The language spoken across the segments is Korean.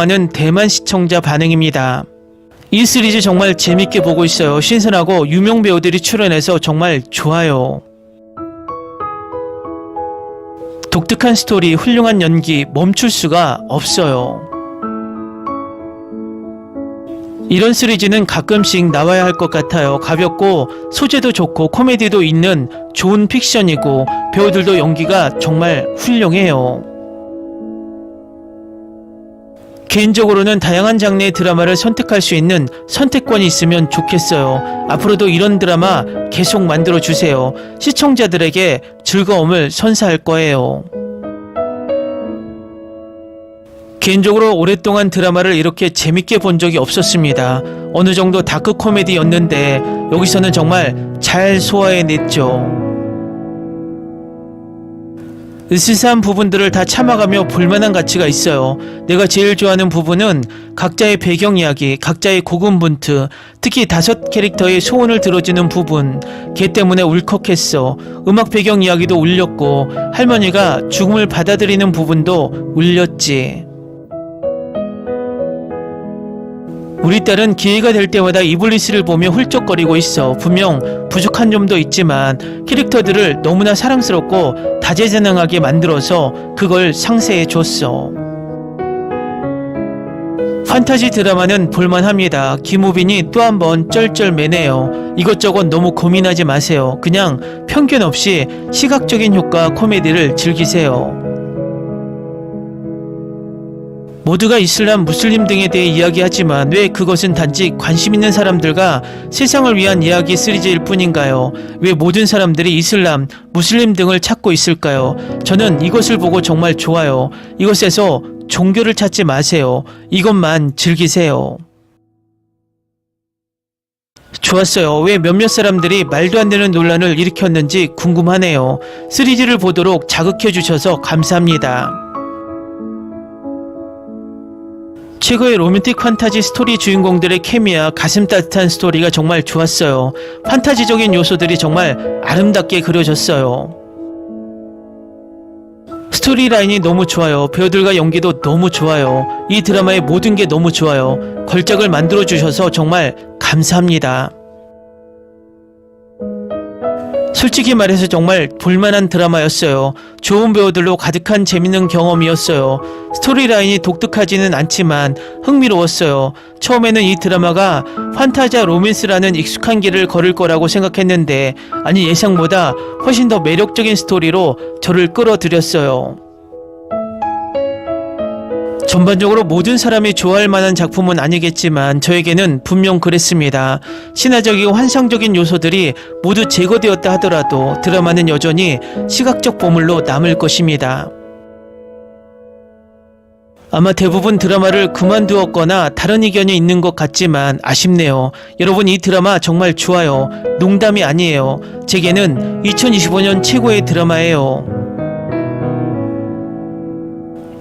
하는 대만 시청자 반응입니다. 이 시리즈 정말 재밌게 보고 있어요. 신선하고 유명 배우들이 출연해서 정말 좋아요. 독특한 스토리, 훌륭한 연기, 멈출 수가 없어요. 이런 시리즈는 가끔씩 나와야 할 것 같아요. 가볍고 소재도 좋고 코미디도 있는 좋은 픽션이고 배우들도 연기가 정말 훌륭해요. 개인적으로는 다양한 장르의 드라마를 선택할 수 있는 선택권이 있으면 좋겠어요. 앞으로도 이런 드라마 계속 만들어주세요. 시청자들에게 즐거움을 선사할 거예요. 개인적으로 오랫동안 드라마를 이렇게 재밌게 본 적이 없었습니다. 어느 정도 다크 코미디였는데 여기서는 정말 잘 소화해냈죠. 으스스한 부분들을 다 참아가며 볼만한 가치가 있어요. 내가 제일 좋아하는 부분은 각자의 배경 이야기, 각자의 고군분투, 특히 5 캐릭터의 소원을 들어주는 부분. 걔 때문에 울컥했어. 음악 배경 이야기도 울렸고 할머니가 죽음을 받아들이는 부분도 울렸지. 우리 딸은 기회가 될 때마다 이블리스를 보며 훌쩍거리고 있어. 분명 부족한 점도 있지만 캐릭터들을 너무나 사랑스럽고 다재다능하게 만들어서 그걸 상세해 줬어. 판타지 드라마는 볼만합니다. 김우빈이 또 한 번 쩔쩔매네요. 이것저것 너무 고민하지 마세요. 그냥 편견 없이 시각적인 효과 코미디를 즐기세요. 모두가 이슬람, 무슬림 등에 대해 이야기하지만 왜 그것은 단지 관심 있는 사람들과 세상을 위한 이야기 시리즈일 뿐인가요? 왜 모든 사람들이 이슬람, 무슬림 등을 찾고 있을까요? 저는 이것을 보고 정말 좋아요. 이것에서 종교를 찾지 마세요. 이것만 즐기세요. 좋았어요. 왜 몇몇 사람들이 말도 안 되는 논란을 일으켰는지 궁금하네요. 시리즈를 보도록 자극해주셔서 감사합니다. 최고의 로맨틱 판타지 스토리 주인공들의 케미와 가슴 따뜻한 스토리가 정말 좋았어요. 판타지적인 요소들이 정말 아름답게 그려졌어요. 스토리라인이 너무 좋아요. 배우들과 연기도 너무 좋아요. 이 드라마의 모든 게 너무 좋아요. 걸작을 만들어주셔서 정말 감사합니다. 솔직히 말해서 정말 볼만한 드라마였어요. 좋은 배우들로 가득한 재밌는 경험이었어요. 스토리라인이 독특하지는 않지만 흥미로웠어요. 처음에는 이 드라마가 판타지와 로맨스라는 익숙한 길을 걸을 거라고 생각했는데 아니 예상보다 훨씬 더 매력적인 스토리로 저를 끌어들였어요. 전반적으로 모든 사람이 좋아할 만한 작품은 아니겠지만 저에게는 분명 그랬습니다. 신화적이고 환상적인 요소들이 모두 제거되었다 하더라도 드라마는 여전히 시각적 보물로 남을 것입니다. 아마 대부분 드라마를 그만두었거나 다른 의견이 있는 것 같지만 아쉽네요. 여러분 이 드라마 정말 좋아요. 농담이 아니에요. 제게는 2025년 최고의 드라마예요.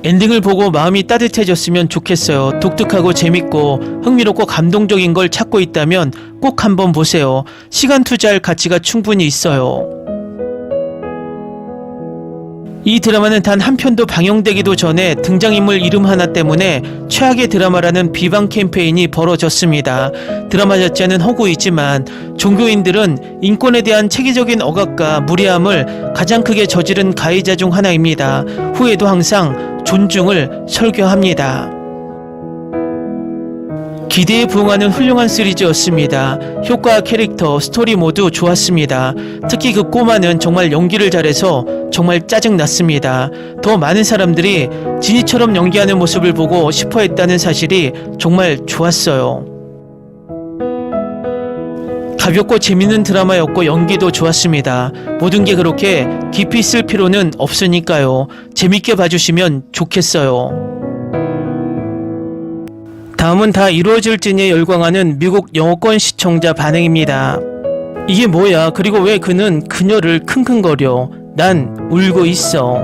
엔딩을 보고 마음이 따뜻해졌으면 좋겠어요. 독특하고 재밌고 흥미롭고 감동적인 걸 찾고 있다면 꼭 한번 보세요. 시간 투자할 가치가 충분히 있어요. 이 드라마는 단 한 편도 방영되기도 전에 등장인물 이름 하나 때문에 최악의 드라마라는 비방 캠페인이 벌어졌습니다. 드라마 자체는 허구이지만 종교인들은 인권에 대한 체계적인 억압과 무례함을 가장 크게 저지른 가해자 중 하나입니다. 후에도 항상 존중을 설교합니다. 기대에 부응하는 훌륭한 시리즈였습니다. 효과, 캐릭터, 스토리 모두 좋았습니다. 특히 그 꼬마는 정말 연기를 잘해서 정말 짜증났습니다. 더 많은 사람들이 지니처럼 연기하는 모습을 보고 싶어했다는 사실이 정말 좋았어요. 가볍고 재밌는 드라마였고 연기도 좋았습니다. 모든 게 그렇게 깊이 있을 필요는 없으니까요. 재밌게 봐주시면 좋겠어요. 다음은 다 이루어질지에 열광하는 미국 영어권 시청자 반응입니다. 이게 뭐야? 그리고 왜 그는 그녀를 킁킁거려? 난 울고 있어.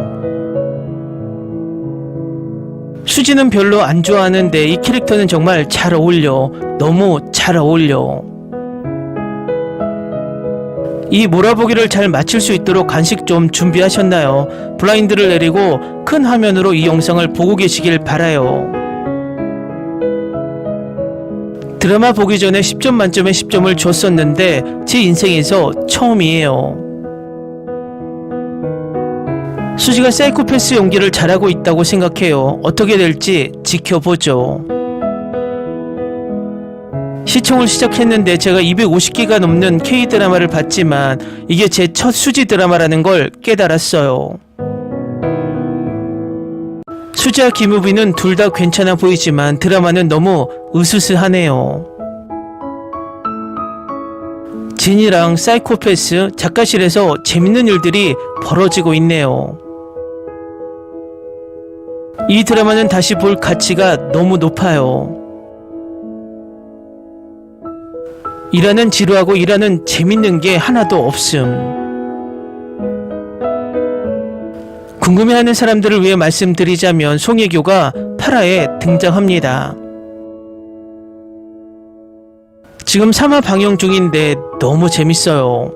수지는 별로 안 좋아하는데 이 캐릭터는 정말 잘 어울려. 너무 잘 어울려. 이 몰아보기를 잘 마칠 수 있도록 간식 좀 준비하셨나요? 블라인드를 내리고 큰 화면으로 이 영상을 보고 계시길 바라요. 드라마 보기 전에 10점 만점에 10점을 줬었는데 제 인생에서 처음이에요. 수지가 사이코패스 연기를 잘하고 있다고 생각해요. 어떻게 될지 지켜보죠. 시청을 시작했는데 제가 250개가 넘는 K드라마를 봤지만 이게 제 첫 수지 드라마라는 걸 깨달았어요. 수지와 김우빈은 둘 다 괜찮아 보이지만 드라마는 너무 으스스하네요. 진이랑 사이코패스 작가실에서 재밌는 일들이 벌어지고 있네요. 이 드라마는 다시 볼 가치가 너무 높아요. 일하는 지루하고 일하는 재밌는 게 하나도 없음. 궁금해하는 사람들을 위해 말씀드리자면 송혜교가 8화에 등장합니다. 지금 3화 방영 중인데 너무 재밌어요.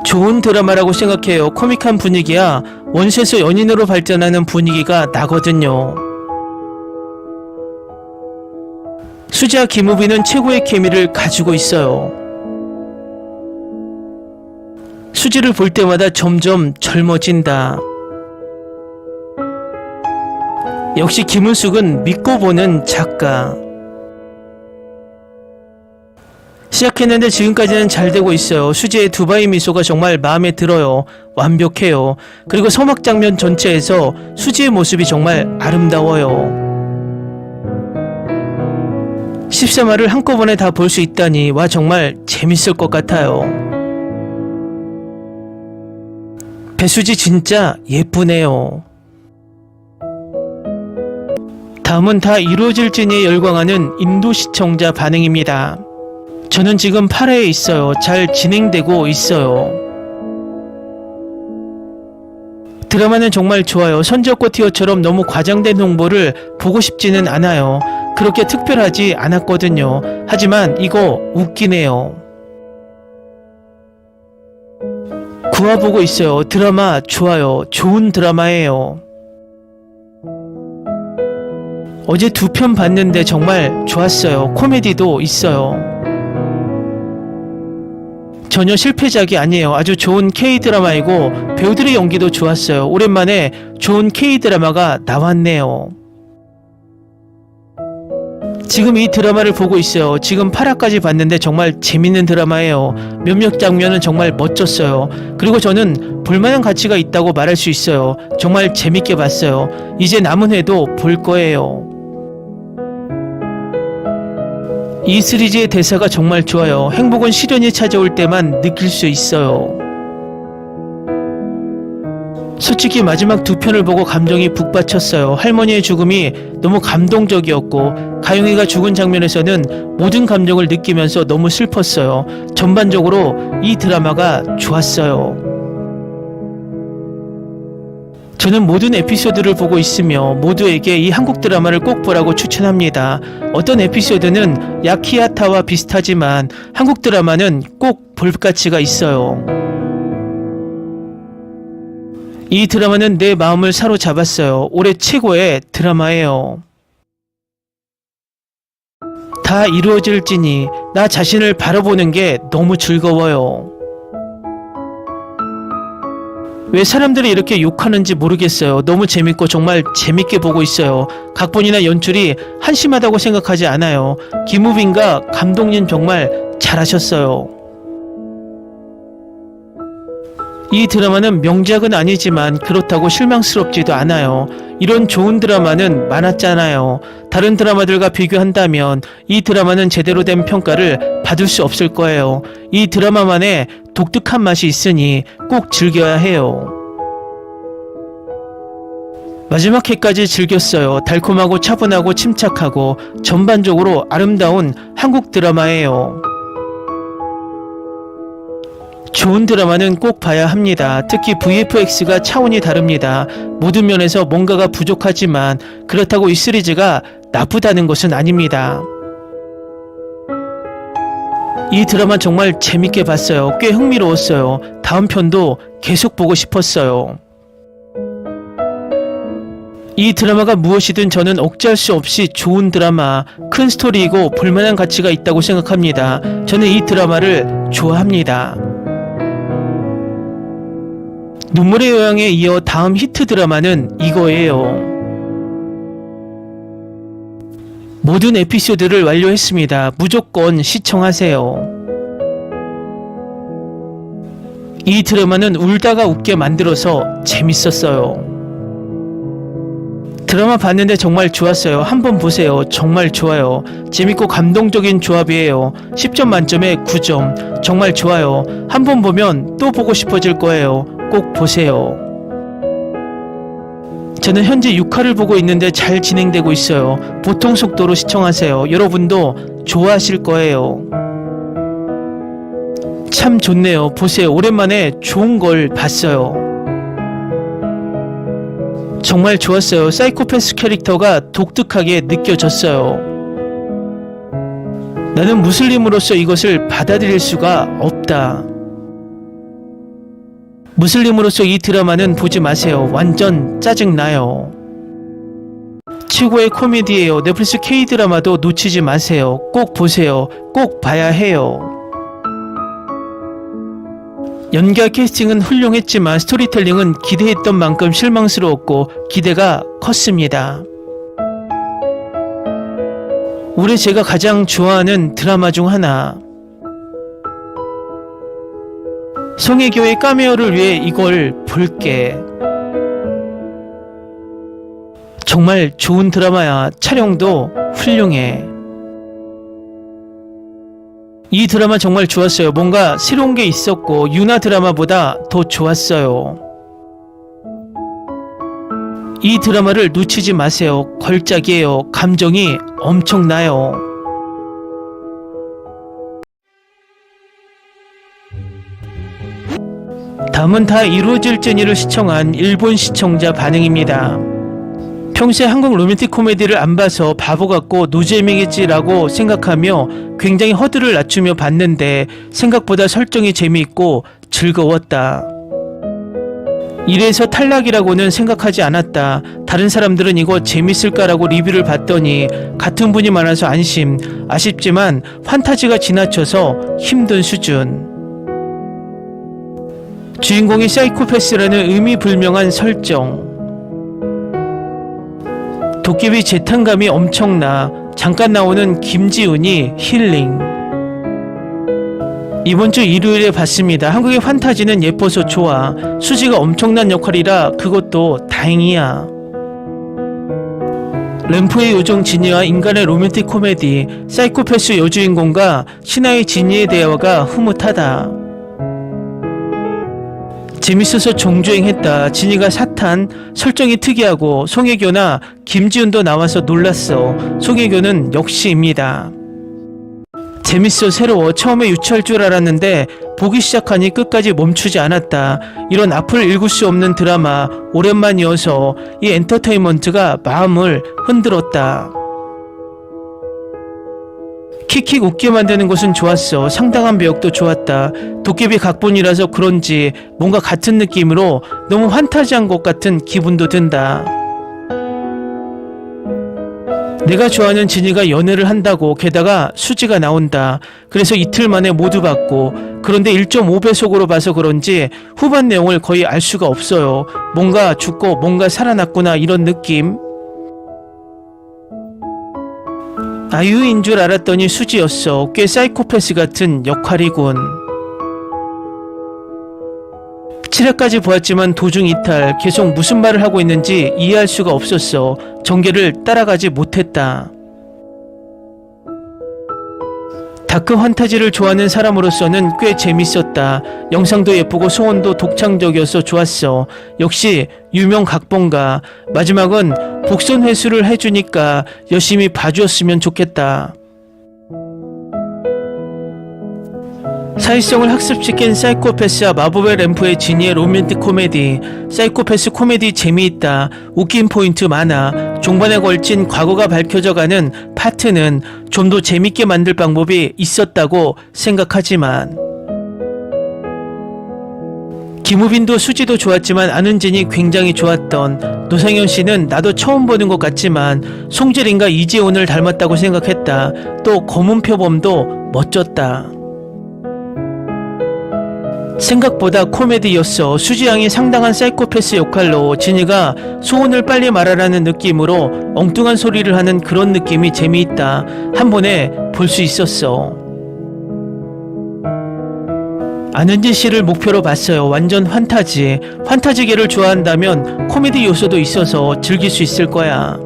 좋은 드라마라고 생각해요. 코믹한 분위기야 원시에서 연인으로 발전하는 분위기가 나거든요. 수지와 김우빈은 최고의 케미를 가지고 있어요. 수지를 볼 때마다 점점 젊어진다. 역시 김은숙은 믿고 보는 작가. 시작했는데 지금까지는 잘 되고 있어요. 수지의 두바이 미소가 정말 마음에 들어요. 완벽해요. 그리고 서막 장면 전체에서 수지의 모습이 정말 아름다워요. 13화를 한꺼번에 다 볼 수 있다니 와 정말 재밌을 것 같아요. 배수지 진짜 예쁘네요. 다음은 다 이루어질지니에 열광하는 인도 시청자 반응입니다. 저는 지금 8회에 있어요. 잘 진행되고 있어요. 드라마는 정말 좋아요. 선지옥고티어처럼 너무 과장된 홍보를 보고 싶지는 않아요. 그렇게 특별하지 않았거든요. 하지만 이거 웃기네요. 9화 보고 있어요. 드라마 좋아요. 좋은 드라마예요. 어제 2편 봤는데 정말 좋았어요. 코미디도 있어요. 전혀 실패작이 아니에요. 아주 좋은 K드라마이고 배우들의 연기도 좋았어요. 오랜만에 좋은 K드라마가 나왔네요. 지금 이 드라마를 보고 있어요. 지금 8화까지 봤는데 정말 재밌는 드라마예요. 몇몇 장면은 정말 멋졌어요. 그리고 저는 볼만한 가치가 있다고 말할 수 있어요. 정말 재밌게 봤어요. 이제 남은 회도 볼 거예요. 이 시리즈의 대사가 정말 좋아요. 행복은 시련이 찾아올 때만 느낄 수 있어요. 솔직히 마지막 2편을 보고 감정이 북받쳤어요. 할머니의 죽음이 너무 감동적이었고 가영이가 죽은 장면에서는 모든 감정을 느끼면서 너무 슬펐어요. 전반적으로 이 드라마가 좋았어요. 저는 모든 에피소드를 보고 있으며 모두에게 이 한국 드라마를 꼭 보라고 추천합니다. 어떤 에피소드는 야키하타와 비슷하지만 한국 드라마는 꼭 볼 가치가 있어요. 이 드라마는 내 마음을 사로잡았어요. 올해 최고의 드라마예요. 다 이루어질지니 나 자신을 바라보는 게 너무 즐거워요. 왜 사람들이 이렇게 욕하는지 모르겠어요. 너무 재밌고 정말 재밌게 보고 있어요. 각본이나 연출이 한심하다고 생각하지 않아요. 김우빈과 감독님 정말 잘하셨어요. 이 드라마는 명작은 아니지만 그렇다고 실망스럽지도 않아요. 이런 좋은 드라마는 많았잖아요. 다른 드라마들과 비교한다면 이 드라마는 제대로 된 평가를 받을 수 없을 거예요. 이 드라마만의 독특한 맛이 있으니 꼭 즐겨야 해요. 마지막 회까지 즐겼어요. 달콤하고 차분하고 침착하고 전반적으로 아름다운 한국 드라마예요. 좋은 드라마는 꼭 봐야 합니다. 특히 VFX가 차원이 다릅니다. 모든 면에서 뭔가가 부족하지만 그렇다고 이 시리즈가 나쁘다는 것은 아닙니다. 이 드라마 정말 재밌게 봤어요. 꽤 흥미로웠어요. 다음 편도 계속 보고 싶었어요. 이 드라마가 무엇이든 저는 억제할 수 없이 좋은 드라마, 큰 스토리이고 볼만한 가치가 있다고 생각합니다. 저는 이 드라마를 좋아합니다. 눈물의 요양에 이어 다음 히트 드라마는 이거예요. 모든 에피소드를 완료했습니다. 무조건 시청하세요. 이 드라마는 울다가 웃게 만들어서 재밌었어요. 드라마 봤는데 정말 좋았어요. 한번 보세요. 정말 좋아요. 재밌고 감동적인 조합이에요. 10점 만점에 9점. 정말 좋아요. 한번 보면 또 보고 싶어질 거예요. 꼭 보세요. 저는 현재 6화를 보고 있는데 잘 진행되고 있어요. 보통 속도로 시청하세요. 여러분도 좋아하실 거예요. 참 좋네요. 보세요. 오랜만에 좋은 걸 봤어요. 정말 좋았어요. 사이코패스 캐릭터가 독특하게 느껴졌어요. 나는 무슬림으로서 이것을 받아들일 수가 없다. 무슬림으로서 이 드라마는 보지 마세요. 완전 짜증나요. 최고의 코미디예요. 넷플릭스 K-드라마도 놓치지 마세요. 꼭 보세요. 꼭 봐야 해요. 연기와 캐스팅은 훌륭했지만 스토리텔링은 기대했던 만큼 실망스러웠고 기대가 컸습니다. 올해 제가 가장 좋아하는 드라마 중 하나. 송혜교의 카메오를 위해 이걸 볼게. 정말 좋은 드라마야. 촬영도 훌륭해. 이 드라마 정말 좋았어요. 뭔가 새로운 게 있었고 유나 드라마보다 더 좋았어요. 이 드라마를 놓치지 마세요. 걸작이에요. 감정이 엄청나요. 다음은 다 이루어질지니를 시청한 일본 시청자 반응입니다. 평소에 한국 로맨틱 코미디를 안 봐서 바보 같고 노잼이겠지라고 생각하며 굉장히 허들을 낮추며 봤는데 생각보다 설정이 재미있고 즐거웠다. 이래서 탈락이라고는 생각하지 않았다. 다른 사람들은 이거 재밌을까라고 리뷰를 봤더니 같은 분이 많아서 안심. 아쉽지만 판타지가 지나쳐서 힘든 수준. 주인공이 사이코패스라는 의미불명한 설정. 도깨비 재탄감이 엄청나. 잠깐 나오는 김지훈이 힐링. 이번 주 일요일에 봤습니다. 한국의 판타지는 예뻐서 좋아. 수지가 엄청난 역할이라 그것도 다행이야. 램프의 요정 지니와 인간의 로맨틱 코미디. 사이코패스 여주인공과 신하의 지니의 대화가 흐뭇하다. 재밌어서 정주행했다. 지니가 사탄, 설정이 특이하고 송혜교나 김지훈도 나와서 놀랐어. 송혜교는 역시입니다. 재밌어. 새로워. 처음에 유치할 줄 알았는데 보기 시작하니 끝까지 멈추지 않았다. 이런 앞을 읽을 수 없는 드라마 오랜만이어서 이 엔터테인먼트가 마음을 흔들었다. 킥킥 웃게 만드는 것은 좋았어. 상당한 배역도 좋았다. 도깨비 각본이라서 그런지 뭔가 같은 느낌으로 너무 환타지한 것 같은 기분도 든다. 내가 좋아하는 진이가 연애를 한다고 게다가 수지가 나온다. 그래서 이틀 만에 모두 봤고 그런데 1.5배속으로 봐서 그런지 후반 내용을 거의 알 수가 없어요. 뭔가 죽고 뭔가 살아났구나 이런 느낌. 아유인 줄 알았더니 수지였어. 꽤 사이코패스 같은 역할이군. 7회까지 보았지만 도중 이탈. 계속 무슨 말을 하고 있는지 이해할 수가 없었어. 전개를 따라가지 못했다. 다크 환타지를 좋아하는 사람으로서는 꽤 재밌었다. 영상도 예쁘고 소원도 독창적이어서 좋았어. 역시 유명 각본가. 마지막은 복선 회수를 해주니까 열심히 봐주었으면 좋겠다. 사회성을 학습시킨 사이코패스와 마법의 램프의 지니의 로맨틱 코미디. 사이코패스 코미디 재미있다. 웃긴 포인트 많아. 종반에 걸친 과거가 밝혀져가는 파트는 좀 더 재밌게 만들 방법이 있었다고 생각하지만 김우빈도 수지도 좋았지만 안은진이 굉장히 좋았던 노상현 씨는 나도 처음 보는 것 같지만 송재린과 이재훈을 닮았다고 생각했다. 또 검은표범도 멋졌다. 생각보다 코미디였어. 수지양이 상당한 사이코패스 역할로 진이가 소원을 빨리 말하라는 느낌으로 엉뚱한 소리를 하는 그런 느낌이 재미있다. 한 번에 볼 수 있었어. 안은진 씨를 목표로 봤어요. 완전 환타지. 환타지계를 좋아한다면 코미디 요소도 있어서 즐길 수 있을 거야.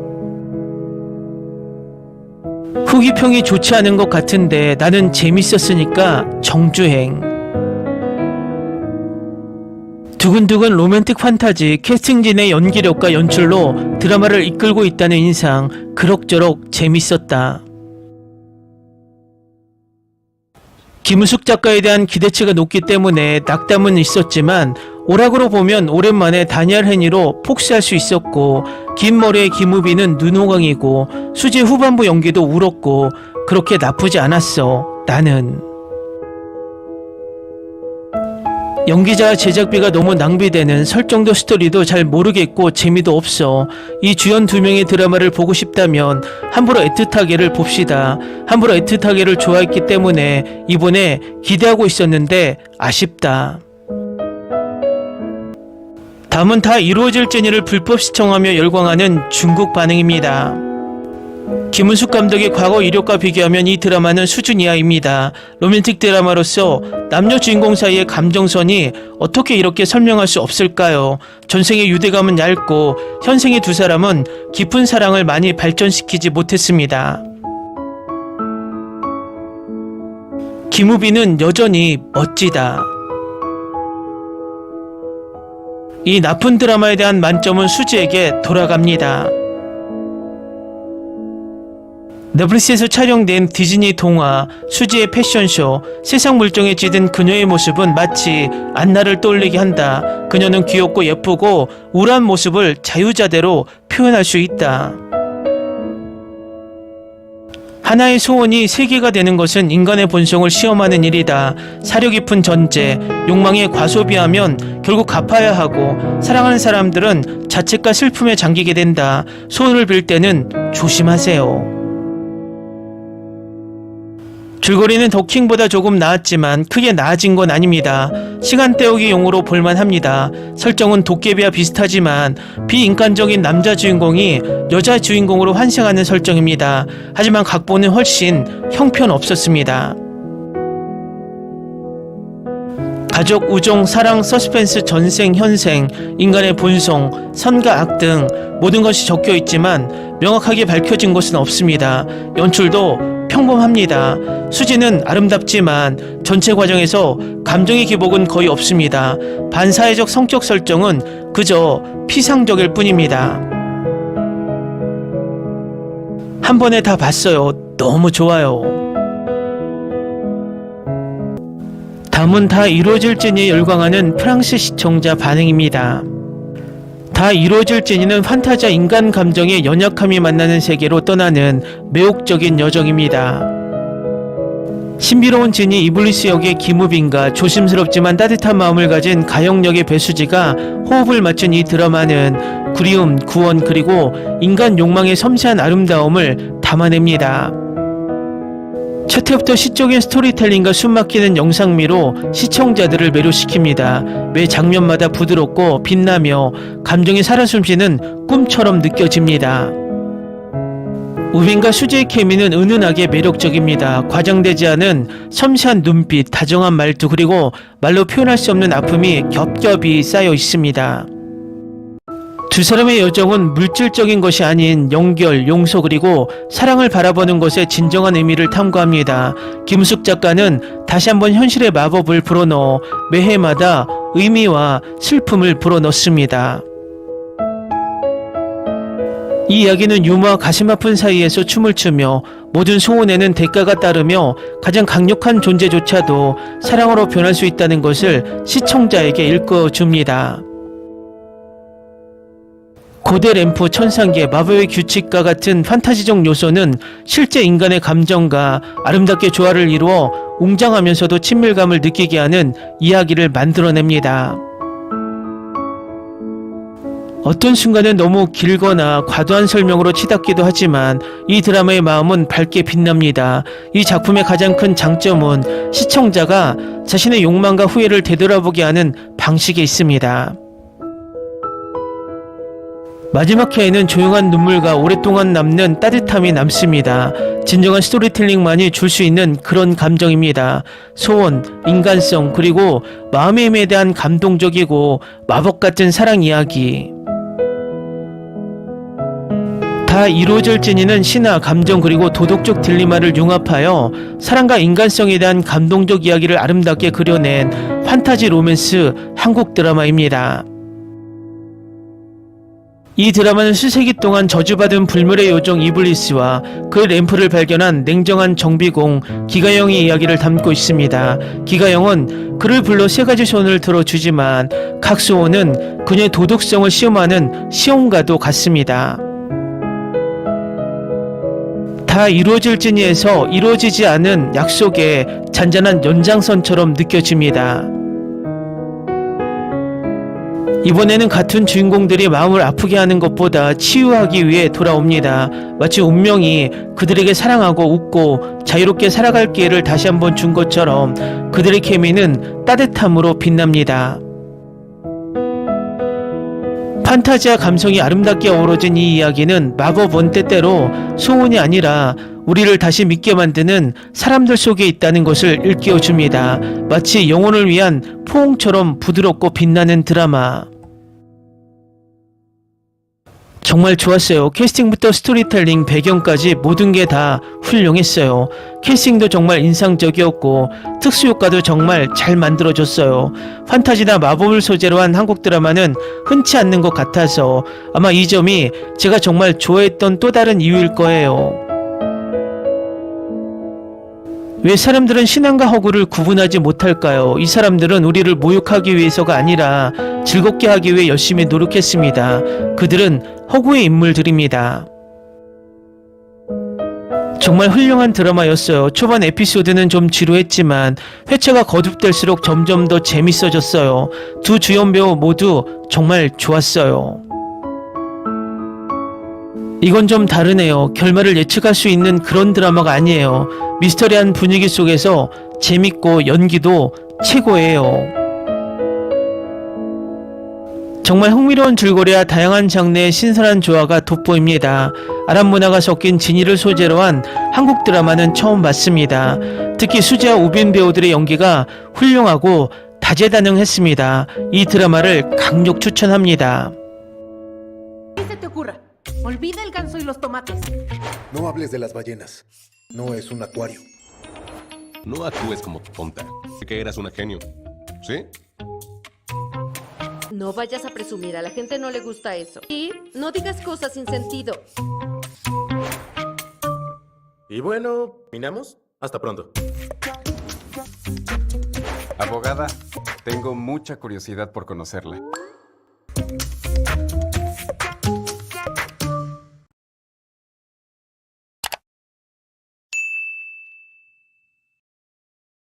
후기평이 좋지 않은 것 같은데 나는 재밌었으니까 정주행. 두근두근 로맨틱 판타지, 캐스팅진의 연기력과 연출로 드라마를 이끌고 있다는 인상, 그럭저럭 재밌었다. 김우숙 작가에 대한 기대치가 높기 때문에 낙담은 있었지만 오락으로 보면 오랜만에 다니엘 헤니로 폭스할 수 있었고, 긴 머리의 김우빈은 눈호강이고 수지 후반부 연기도 울었고 그렇게 나쁘지 않았어. 나는 연기자와 제작비가 너무 낭비되는 설정도 스토리도 잘 모르겠고 재미도 없어. 이 주연 두 명의 드라마를 보고 싶다면 함부로 애틋하게를 봅시다. 함부로 애틋하게를 좋아했기 때문에 이번에 기대하고 있었는데 아쉽다. 다음은 다 이루어질 제니를 불법 시청하며 열광하는 중국 반응입니다. 김은숙 감독의 과거 이력과 비교하면 이 드라마는 수준 이하입니다. 로맨틱 드라마로서 남녀 주인공 사이의 감정선이 어떻게 이렇게 설명할 수 없을까요? 전생의 유대감은 얇고 현생의 두 사람은 깊은 사랑을 많이 발전시키지 못했습니다. 김우빈은 여전히 멋지다. 이 나쁜 드라마에 대한 만점은 수지에게 돌아갑니다. 넷플릭스에서 촬영된 디즈니 동화 수지의 패션쇼, 세상 물정에 찌든 그녀의 모습은 마치 안나를 떠올리게 한다. 그녀는 귀엽고 예쁘고 우울한 모습을 자유자대로 표현할 수 있다. 하나의 소원이 세계가 되는 것은 인간의 본성을 시험하는 일이다. 사려 깊은 전제, 욕망에 과소비하면 결국 갚아야 하고 사랑하는 사람들은 자책과 슬픔에 잠기게 된다. 소원을 빌 때는 조심하세요. 줄거리는 더킹보다 조금 나았지만 크게 나아진 건 아닙니다. 시간 때우기 용으로 볼만합니다. 설정은 도깨비와 비슷하지만 비인간적인 남자 주인공이 여자 주인공으로 환생하는 설정입니다. 하지만 각본은 훨씬 형편없었습니다. 가족, 우정, 사랑, 서스펜스, 전생, 현생, 인간의 본성, 선과 악 등 모든 것이 적혀 있지만 명확하게 밝혀진 것은 없습니다. 연출도 평범합니다. 수지는 아름답지만 전체 과정에서 감정의 기복은 거의 없습니다. 반사회적 성격 설정은 그저 피상적일 뿐입니다. 한 번에 다 봤어요. 너무 좋아요. 다음은 다 이루어질 제니에 열광하는 프랑스 시청자 반응입니다. 다 이루어질 제니는 판타지와 인간 감정의 연약함이 만나는 세계로 떠나는 매혹적인 여정입니다. 신비로운 제니 이블리스 역의 김우빈과 조심스럽지만 따뜻한 마음을 가진 가영 역의 배수지가 호흡을 맞춘 이 드라마는 그리움, 구원 그리고 인간 욕망의 섬세한 아름다움을 담아냅니다. 첫 회부터 시적인 스토리텔링과 숨막히는 영상미로 시청자들을 매료시킵니다. 매 장면마다 부드럽고 빛나며 감정이 살아 숨쉬는 꿈처럼 느껴집니다. 우빈과 수지의 케미는 은은하게 매력적입니다. 과장되지 않은 섬세한 눈빛, 다정한 말투 그리고 말로 표현할 수 없는 아픔이 겹겹이 쌓여 있습니다. 두 사람의 여정은 물질적인 것이 아닌 연결, 용서 그리고 사랑을 바라보는 것의 진정한 의미를 탐구합니다. 김우숙 작가는 다시 한번 현실의 마법을 불어넣어 매해마다 의미와 슬픔을 불어넣습니다. 이 이야기는 유머와 가슴 아픈 사이에서 춤을 추며 모든 소원에는 대가가 따르며 가장 강력한 존재조차도 사랑으로 변할 수 있다는 것을 시청자에게 일깨워줍니다. 고대 램프, 천상계, 마법의 규칙과 같은 판타지적 요소는 실제 인간의 감정과 아름답게 조화를 이루어 웅장하면서도 친밀감을 느끼게 하는 이야기를 만들어냅니다. 어떤 순간은 너무 길거나 과도한 설명으로 치닫기도 하지만 이 드라마의 마음은 밝게 빛납니다. 이 작품의 가장 큰 장점은 시청자가 자신의 욕망과 후회를 되돌아보게 하는 방식에 있습니다. 마지막 회에는 조용한 눈물과 오랫동안 남는 따뜻함이 남습니다. 진정한 스토리텔링만이 줄 수 있는 그런 감정입니다. 소원, 인간성, 그리고 마음의 힘에 대한 감동적이고 마법 같은 사랑 이야기. 다 이루어질지니는 신화, 감정 그리고 도덕적 딜레마를 융합하여 사랑과 인간성에 대한 감동적 이야기를 아름답게 그려낸 판타지 로맨스 한국 드라마입니다. 이 드라마는 수세기 동안 저주받은 불멸의 요정 이블리스와 그 램프를 발견한 냉정한 정비공 기가영의 이야기를 담고 있습니다. 기가영은 그를 불러 세 가지 소원을 들어주지만 각 소원은 그녀의 도덕성을 시험하는 시험과도 같습니다. 다 이루어질지니에서 이루어지지 않은 약속의 잔잔한 연장선처럼 느껴집니다. 이번에는 같은 주인공들이 마음을 아프게 하는 것보다 치유하기 위해 돌아옵니다. 마치 운명이 그들에게 사랑하고 웃고 자유롭게 살아갈 기회를 다시 한번 준 것처럼 그들의 케미는 따뜻함으로 빛납니다. 판타지와 감성이 아름답게 어우러진 이 이야기는 마법 원때때로 소원이 아니라 우리를 다시 믿게 만드는 사람들 속에 있다는 것을 일깨워줍니다. 마치 영혼을 위한 포옹처럼 부드럽고 빛나는 드라마. 정말 좋았어요. 캐스팅부터 스토리텔링, 배경까지 모든 게 다 훌륭했어요. 캐스팅도 정말 인상적이었고 특수효과도 정말 잘 만들어졌어요. 판타지나 마법을 소재로 한 한국 드라마는 흔치 않는 것 같아서 아마 이 점이 제가 정말 좋아했던 또 다른 이유일 거예요. 왜 사람들은 신앙과 허구를 구분하지 못할까요? 이 사람들은 우리를 모욕하기 위해서가 아니라 즐겁게 하기 위해 열심히 노력했습니다. 그들은 허구의 인물들입니다. 정말 훌륭한 드라마였어요. 초반 에피소드는 좀 지루했지만 회차가 거듭될수록 점점 더 재밌어졌어요. 두 주연 배우 모두 정말 좋았어요. 이건 좀 다르네요. 결말을 예측할 수 있는 그런 드라마가 아니에요. 미스터리한 분위기 속에서 재밌고 연기도 최고예요. 정말 흥미로운 줄거리와 다양한 장르의 신선한 조화가 돋보입니다. 아랍 문화가 섞인 진위를 소재로 한 한국 드라마는 처음 봤습니다. 특히 수지와 우빈 배우들의 연기가 훌륭하고 다재다능했습니다. 이 드라마를 강력 추천합니다. Olvida el ganso y los tomates. No hables de las ballenas. No es un acuario. No actúes como tonta. Que eras una genio. ¿Sí? No vayas a presumir, a la gente no le gusta eso. Y no digas cosas sin sentido. Y bueno, ¿terminamos? Hasta pronto. Abogada, tengo mucha curiosidad por conocerla.